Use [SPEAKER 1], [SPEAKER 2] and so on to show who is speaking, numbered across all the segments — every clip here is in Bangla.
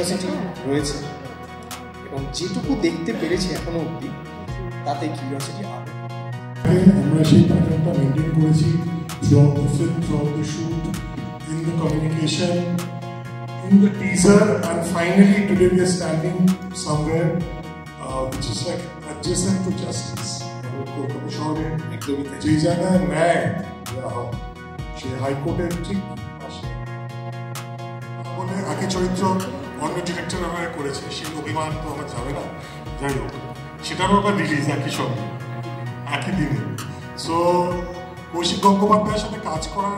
[SPEAKER 1] কিউরিওসিটি রয়েছে এবং যেটুকু দেখতে পেরেছি এখনো অবধি তাতে কিউরিওসিটি আরো।
[SPEAKER 2] আমরা সেই প্যাটার্নটা মেনটেন করেছি throughout the film, throughout the shoot, in the communication, in the teaser, and finally today we are standing somewhere which is like adjacent to justice. Kolkata শহরে যে জায়গায় ন্যায় সে হাইকোর্টের ঠিক বলে একই চরিত্র অন্য ডিরেক্টর আমার করেছে, সেই অভিমান তো আমার যাবে না। যাই হোক, সেটারও আবার রিলিজ একই সঙ্গে একই দিনে। সো কৌশিক গঙ্গোপাধ্যায়ের সাথে কাজ করা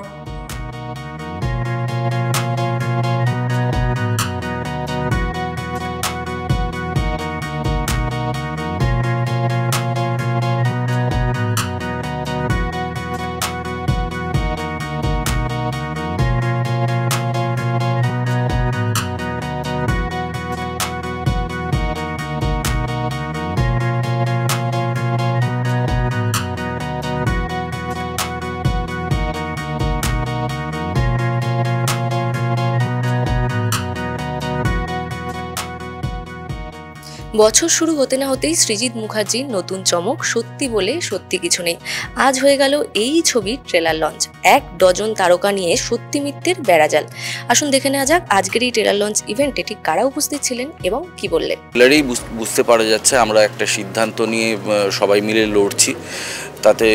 [SPEAKER 3] বছর শুরু হতে না হতেই সৃজিত মুখার্জির নতুন চমক সত্যি বলে সত্যি কিছু নেই। আজ হয়ে গেল এই ছবির ট্রেলার লঞ্চ। 1 ডজন তারকা নিয়ে সত্যি মিথ্যের বেড়াজাল। আসুন দেখে নেওয়া যাক আজকের এই ট্রেলার লঞ্চ ইভেন্টে ঠিক কারা উপস্থিত ছিলেন এবং কি বললেন।
[SPEAKER 4] ট্রেলারেই বুঝতে পারা যাচ্ছে আমরা একটা সিদ্ধান্ত নিয়ে সবাই মিলে লড়ছি। তাতে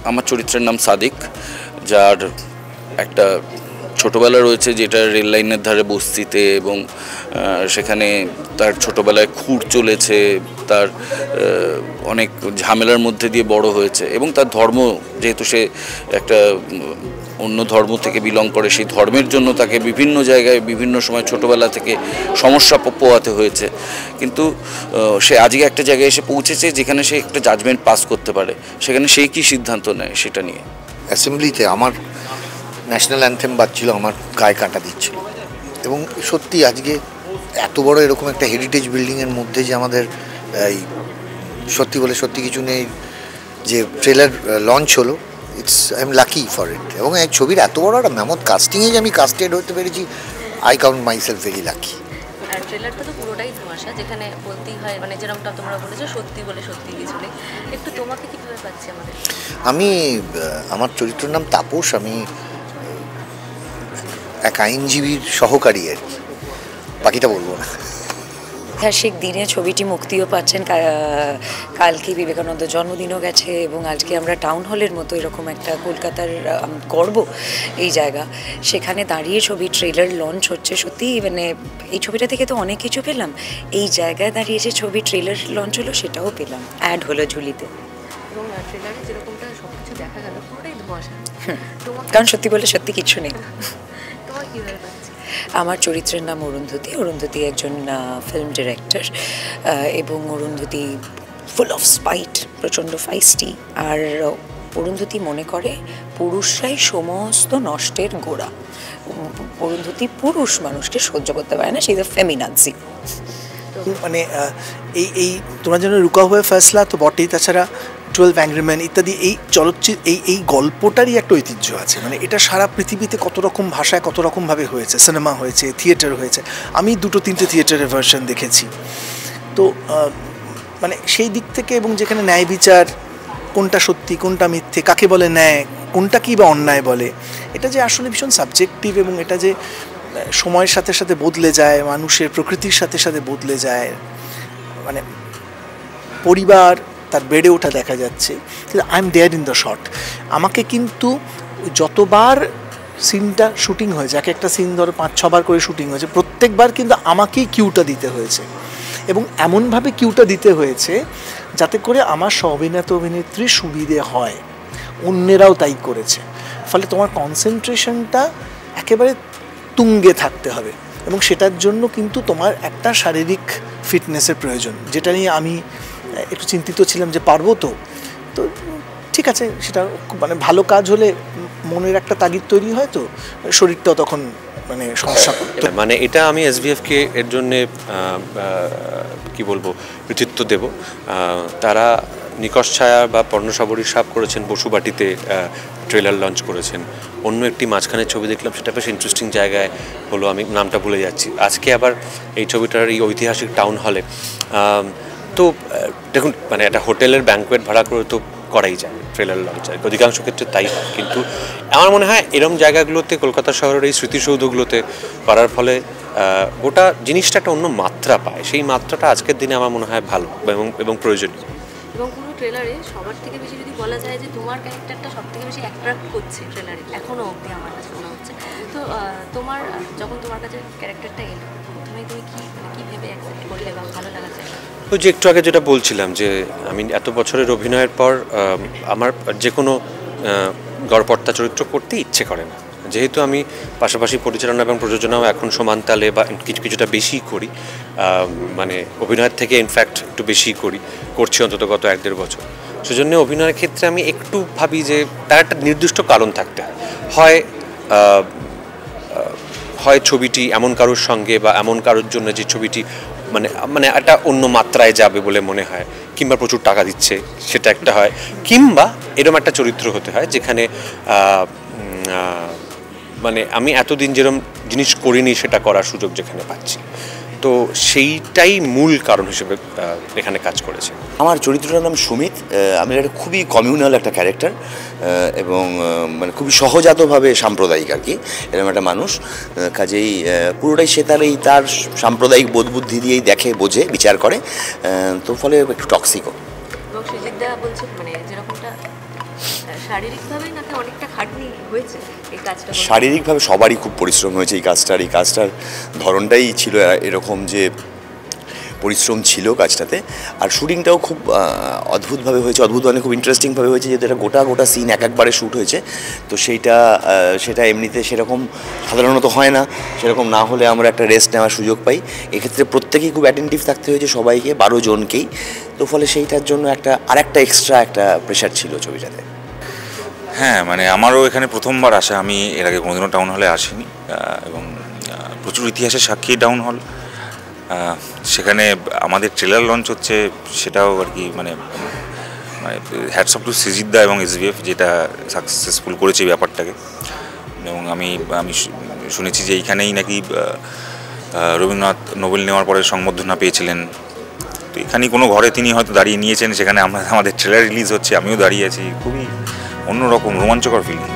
[SPEAKER 4] আমার চরিত্রের নাম সাদিক, যার একটা ছোটোবেলা রয়েছে যেটা রেল লাইনের ধারে বস্তিতে, এবং সেখানে তার ছোটোবেলায় খুঁড় চলেছে, তার অনেক ঝামেলার মধ্যে দিয়ে বড় হয়েছে, এবং তার ধর্ম যেহেতু সে একটা অন্য ধর্ম থেকে বিলং করে, সেই ধর্মের জন্য তাকে বিভিন্ন জায়গায় বিভিন্ন সময় ছোটোবেলা থেকে সমস্যা পোহাতে হয়েছে। কিন্তু সে আজকে একটা জায়গায় এসে পৌঁছেছে যেখানে সে একটা জাজমেন্ট পাস করতে পারে, সেখানে সে কী সিদ্ধান্ত নেয় সেটা নিয়ে।
[SPEAKER 5] অ্যাসেম্বলিতে আমার ন্যাশনাল অ্যান্থেম বাজছিল, আমার গায়ে কাঁটা দিচ্ছিল, এবং সত্যি আজকে এত বড় এরকম একটা হেরিটেজ বিল্ডিংয়ের মধ্যে যে আমাদের এই সত্যি বলে সত্যি কিছু নেই যে ট্রেলার লঞ্চ হলো, I am lucky for it. এবং এই ছবির এত বড় একটা ম্যামথ কাস্টিংয়ে যে আমি কাস্টেড হতে পেরেছি, I count my self very lucky.
[SPEAKER 3] আর ট্রেলারটা তো পুরোটাই ধোঁয়াশা, যেখানে বলতেই হয় মানে যেরকমটা তোমরা বলেছো সত্যি বলে সত্যি কিছু নেই। একটু তোমাকে কীভাবে পাচ্ছি আমাদের?
[SPEAKER 5] আমি আমার চরিত্রের নাম তাপস, আমি এক আইনজীবীর সহকারী আর কি, বাকিটা বলবো না।
[SPEAKER 6] ঐতিহাসিক দিনে ছবিটি মুক্তিও পাচ্ছেন, কালকে বিবেকানন্দ জন্মদিনও গেছে, এবং আজকে আমরা টাউন হলের মতো এরকম একটা কলকাতার গর্ব এই জায়গা, সেখানে দাঁড়িয়ে ছবি ট্রেলার লঞ্চ হচ্ছে। সত্যি মানে এই ছবিটা থেকে তো অনেক কিছু পেলাম, এই জায়গায় দাঁড়িয়ে যে ছবি ট্রেলার লঞ্চ হলো সেটাও পেলাম, অ্যাড হলো ঝুলিতে।
[SPEAKER 3] এবং ট্রেলারে যেরকমটা সব কিছু দেখা গেল পুরোটাই ধোঁয়াশা,
[SPEAKER 6] কারণ সত্যি বলে সত্যি কিছু নেই।
[SPEAKER 3] তোমার কীভাবে পাচ্ছি?
[SPEAKER 6] আমার চরিত্রের নাম অরুন্ধতী। অরুন্ধতী একজন ফিল্ম ডিরেক্টর, এবং অরুন্ধতী ফুল অফ স্পাইট, প্রচণ্ড ফাইস্টি। আর অরুন্ধতী মনে করে পুরুষরাই সমস্ত নষ্টের গোড়া। অরুন্ধতী পুরুষ মানুষকে সহ্য করতে পারে না, সেই ফেমিনাজি।
[SPEAKER 7] মানে এই তোমার জন্য রুকা হুয়ে ফেসলা তো বটেই, তাছাড়া 12 অ্যাংরি ম্যান ইত্যাদি এই চলচ্চিত্র এই গল্পটারই একটা ঐতিহ্য আছে। মানে এটা সারা পৃথিবীতে কত রকম ভাষায় কত রকমভাবে হয়েছে, সিনেমা হয়েছে, থিয়েটার হয়েছে। আমি 2-3টে থিয়েটারের ভার্সন দেখেছি। তো মানে সেই দিক থেকে, এবং যেখানে ন্যায় বিচার, কোনটা সত্যি কোনটা মিথ্যে, কাকে বলে ন্যায়, কোনটা কী বা অন্যায় বলে, এটা যে আসলে ভীষণ সাবজেক্টিভ, এবং এটা যে সময়ের সাথে সাথে বদলে যায়, মানুষের প্রকৃতির সাথে সাথে বদলে যায়। মানে পরিবার তার বেড়ে ওঠা দেখা যাচ্ছে, কিন্তু I am there in the shot. আমাকে কিন্তু যতবার সিনটা শুটিং হয়েছে, একটা সিন ধরো 5-6 বার করে শুটিং হয়েছে, প্রত্যেকবার কিন্তু আমাকেই কিউটা দিতে হয়েছে, এবং এমনভাবে কিউটা দিতে হয়েছে যাতে করে আমার সহ অভিনেত্রীর সুবিধে হয়, অন্যেরাও তাই করেছে। ফলে তোমার কনসেন্ট্রেশনটা একেবারে তুঙ্গে থাকতে হবে, এবং সেটার জন্য কিন্তু তোমার একটা শারীরিক ফিটনেসের প্রয়োজন, যেটা নিয়ে আমি একটু চিন্তিত ছিলাম যে পারবো তো। ঠিক আছে, সেটা মানে ভালো কাজ হলে মনের একটা তাগিদ তৈরি হয়, তো শরীরটাও তখন মানে সমস্যা করতো।
[SPEAKER 8] মানে এটা আমি এসভিএফকে এর জন্যে কি বলবো কৃতিত্ব দেব। তারা নিকশ ছায়া বা পর্ণসাবরীর সাপ করেছেন, বসুবাটিতে ট্রেলার লঞ্চ করেছেন। অন্য একটি মাঝখানের ছবি দেখলাম, সেটা বেশ ইন্টারেস্টিং জায়গায় হলো, আমি নামটা ভুলে যাচ্ছি। আজকে আবার এই ছবিটার এই ঐতিহাসিক টাউন হলে। তো দেখুন, মানে একটা হোটেলের ব্যাঙ্কোয়েট ভাড়া করে তো করাই যায় ট্রেলার লঞ্চ, আর অধিকাংশ ক্ষেত্রে তাই হয়। কিন্তু আমার মনে হয় এরম জায়গাগুলোতে, কলকাতা শহরের এই স্মৃতিসৌধগুলোতে করার ফলে গোটা জিনিসটা একটা অন্য মাত্রা পায়। সেই মাত্রাটা আজকের দিনে আমার মনে হয় ভালো এবং প্রয়োজনীয়।
[SPEAKER 3] এবং পুরো ট্রেলারে সবার থেকে বেশি যদি বলা যায় যে তোমার ক্যারেক্টারটা সব থেকে বেশি অ্যাট্রাক্ট করছে ট্রেলারে, এখনও অবধি আমার কাছে মনে হচ্ছে। তো যখন তোমার কাছে ক্যারেক্টারটা এলো, প্রথমে তুমি কি ভেবে অ্যাকসেপ্ট করলে বা ভালো লাগাচ্ছে?
[SPEAKER 8] ওই যে একটু আগে যেটা বলছিলাম, যে আমি এত বছরের অভিনয়ের পর আমার যে কোনো গড়পড়তা চরিত্র করতে ইচ্ছে করে না। যেহেতু আমি পাশাপাশি পরিচালনা এবং প্রযোজনাও এখন সমান তালে বা কিছুটা বেশি করি, মানে অভিনয়ের থেকে ইনফ্যাক্ট একটু বেশি করছি অন্তত গত 1-1.5 বছর। সেজন্য অভিনয়ের ক্ষেত্রে আমি একটু ভাবি যে তার একটা নির্দিষ্ট কারণ থাকতে হয়। হয় ছবিটি এমন কারোর সঙ্গে বা এমন কারোর জন্য যে ছবিটি মানে একটা অন্য মাত্রায় যাবে বলে মনে হয়, কিংবা প্রচুর টাকা দিচ্ছে, সেটা একটা হয়, কিংবা এরকম একটা চরিত্র হতে হয় যেখানে মানে আমি এতদিন যেরকম জিনিস করিনি সেটা করার সুযোগ যেখানে পাচ্ছি। তো সেইটাই মূল কারণ হিসেবে এখানে কাজ করেছে।
[SPEAKER 9] আমার চরিত্রটার নাম সুমিত। আমি একটা খুবই কমিউনাল একটা ক্যারেক্টার, এবং মানে খুবই সহজাতভাবে সাম্প্রদায়িক আর কি, এরকম একটা মানুষ। কাজেই পুরোটাই সে তার সাম্প্রদায়িক বোধবুদ্ধি দিয়েই দেখে, বোঝে, বিচার করে, তো ফলে একটু টক্সিকও।
[SPEAKER 3] এবং সৃজিতদা বলছে মানে যেরকমটা শারীরিকভাবেই নাকি অনেকটা খাটনি হয়েছে এই কাজটা।
[SPEAKER 9] শারীরিকভাবে সবারই খুব পরিশ্রম হয়েছে এই কাজটার ধরনটাই ছিল এরকম, যে পরিশ্রম ছিল কাজটাতে। আর শুটিংটাও খুব অদ্ভুতভাবে হয়েছে, মানে খুব ইন্টারেস্টিংভাবে হয়েছে, যেহেতু এটা গোটা সিন একবারে শ্যুট হয়েছে। তো সেটা এমনিতে সেরকম সাধারণত হয় না। সেরকম না হলে আমরা একটা রেস্ট নেওয়ার সুযোগ পাই। এক্ষেত্রে প্রত্যেকেই খুব অ্যাটেন্টিভ থাকতে হয়েছে, সবাইকে, 12 জনকেই। তো ফলে সেইটার জন্য আরেকটা এক্সট্রা একটা প্রেশার ছিল ছবিটাতে।
[SPEAKER 10] হ্যাঁ, মানে আমারও এখানে প্রথমবার আসা। আমি এর আগে কোনোদিনও টাউন হলে আসিনি, এবং প্রচুর ইতিহাসের সাক্ষী টাউন হল। সেখানে আমাদের ট্রেলার লঞ্চ হচ্ছে, সেটাও আর কি মানে হ্যাটস অফ টু সৃজিতদা এবং SVF, যেটা সাকসেসফুল করেছে এই ব্যাপারটাকে। এবং আমি শুনেছি যে এইখানেই নাকি রবীন্দ্রনাথ নোবেল নেওয়ার পরে সংবর্ধনা পেয়েছিলেন। তো এখানেই কোনো ঘরে তিনি হয়তো দাঁড়িয়ে নিয়েছেন, সেখানে আমাদের ট্রেলার রিলিজ হচ্ছে, আমিও দাঁড়িয়ে আছি। খুবই অন্যরকম রোমাঞ্চকর ফিলিং।